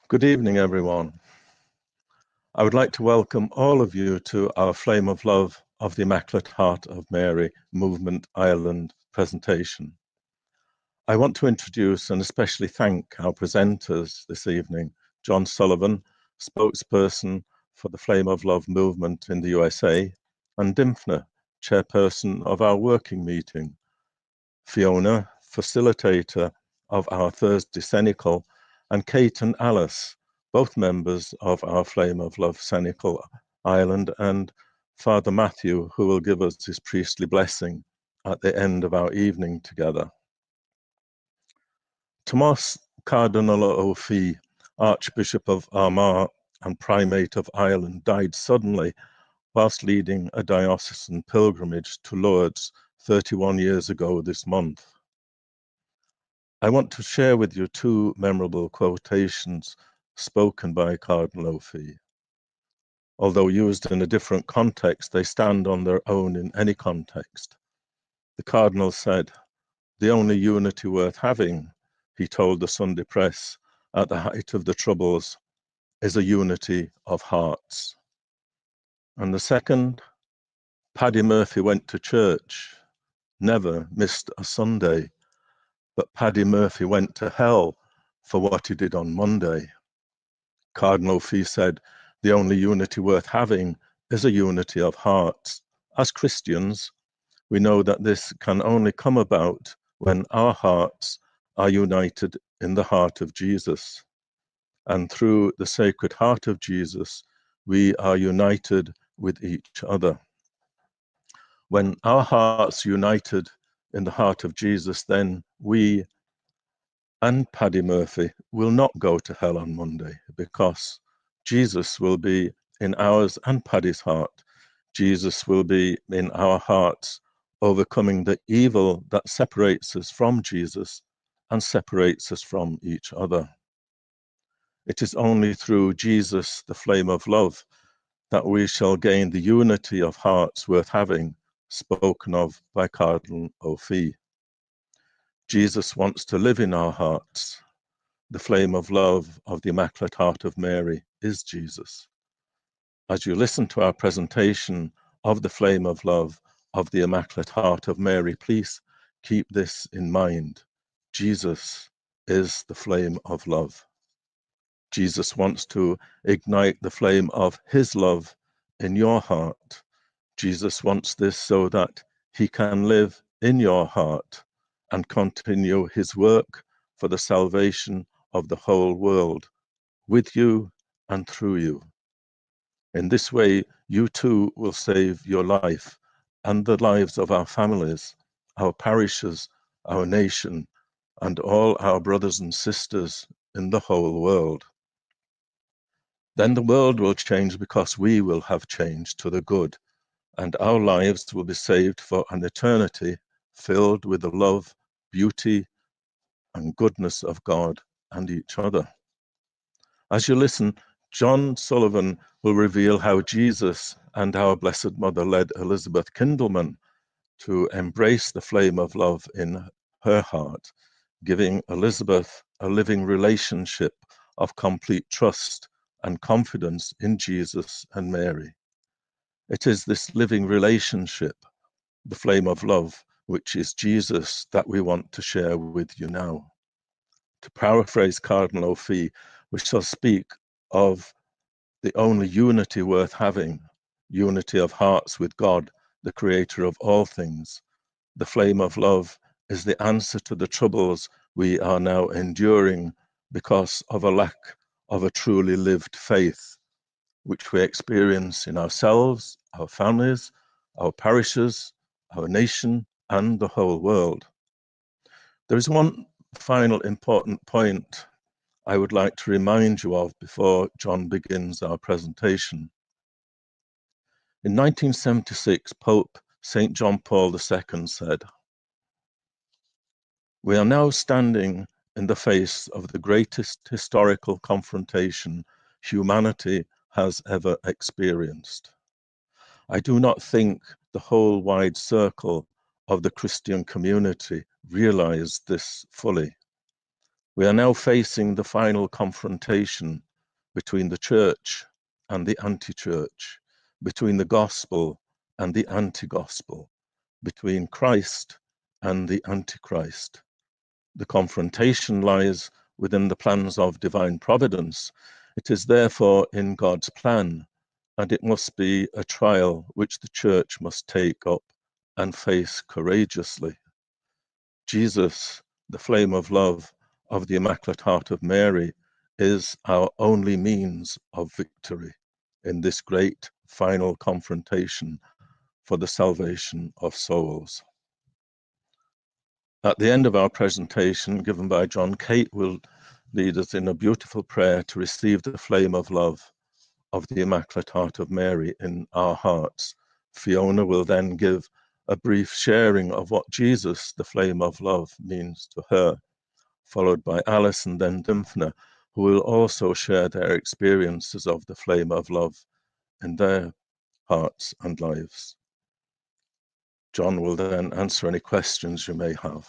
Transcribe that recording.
Good evening, everyone. I would like to welcome all of you to our Flame of Love of the Immaculate Heart of Mary Movement Ireland presentation. I want to introduce and especially thank our presenters this evening, John Sullivan, spokesperson for the Flame of Love movement in the USA, and Dimphna, chairperson of our working meeting, Fiona, facilitator of our Thursday Cenacle, and Kate and Alice, both members of our Flame of Love Cenacle Ireland, and Father Matthew, who will give us his priestly blessing at the end of our evening together. Tomás Cardinal O'Fee, Archbishop of Armagh and Primate of Ireland, died suddenly whilst leading a diocesan pilgrimage to Lourdes 31 years ago this month. I want to share with you two memorable quotations spoken by Cardinal O'Fee. Although used in a different context, they stand on their own in any context. The Cardinal said, "The only unity worth having," he told the Sunday press at the height of the Troubles, "is a unity of hearts." And the second, "Paddy Murphy went to church, never missed a Sunday, but Paddy Murphy went to hell for what he did on Monday." Cardinal O'Fee said, "The only unity worth having is a unity of hearts. As Christians, we know that this can only come about when our hearts are united in the heart of Jesus. And through the Sacred Heart of Jesus, we are united with each other. When our hearts united in the heart of Jesus, then we and Paddy Murphy will not go to hell on Monday, because Jesus will be in ours and Paddy's heart. Jesus will be in our hearts, overcoming the evil that separates us from Jesus and separates us from each other. It is only through Jesus, the flame of love, that we shall gain the unity of hearts worth having, spoken of by Cardinal O'Fee. Jesus wants to live in our hearts. The flame of love of the Immaculate Heart of Mary is Jesus. As you listen to our presentation of the flame of love of the Immaculate Heart of Mary, please keep this in mind. Jesus is the flame of love. Jesus wants to ignite the flame of his love in your heart. Jesus wants this so that he can live in your heart and continue his work for the salvation of the whole world, with you and through you. In this way, you too will save your life and the lives of our families, our parishes, our nation, and all our brothers and sisters in the whole world. Then the world will change because we will have changed to the good, and our lives will be saved for an eternity filled with the love, beauty, and goodness of God and each other. As you listen, John Sullivan will reveal how Jesus and our Blessed Mother led Elizabeth Kindleman to embrace the flame of love in her heart, giving Elizabeth a living relationship of complete trust and confidence in Jesus and Mary. It is this living relationship, the flame of love, which is Jesus, that we want to share with you now. To paraphrase Cardinal O'Fee, we shall speak of the only unity worth having, unity of hearts with God, the creator of all things. The flame of love is the answer to the troubles we are now enduring because of a lack of a truly lived faith, which we experience in ourselves, our families, our parishes, our nation, and the whole world. There is one final important point I would like to remind you of before John begins our presentation. In 1976, Pope St. John Paul II said, "We are now standing in the face of the greatest historical confrontation humanity has ever experienced. I do not think the whole wide circle of the Christian community realized this fully. We are now facing the final confrontation between the church and the anti-church, between the gospel and the anti-gospel, between Christ and the antichrist. The confrontation lies within the plans of divine providence. It is therefore in God's plan, and it must be a trial which the church must take up and face courageously. Jesus, the flame of love of the Immaculate Heart of Mary, is our only means of victory in this great final confrontation for the salvation of souls. At the end of our presentation, given by John, Kate will lead us in a beautiful prayer to receive the flame of love of the Immaculate Heart of Mary in our hearts. Fiona will then give a brief sharing of what Jesus, the flame of love, means to her, followed by Alice and then Dymphna, who will also share their experiences of the flame of love in their hearts and lives. John will then answer any questions you may have.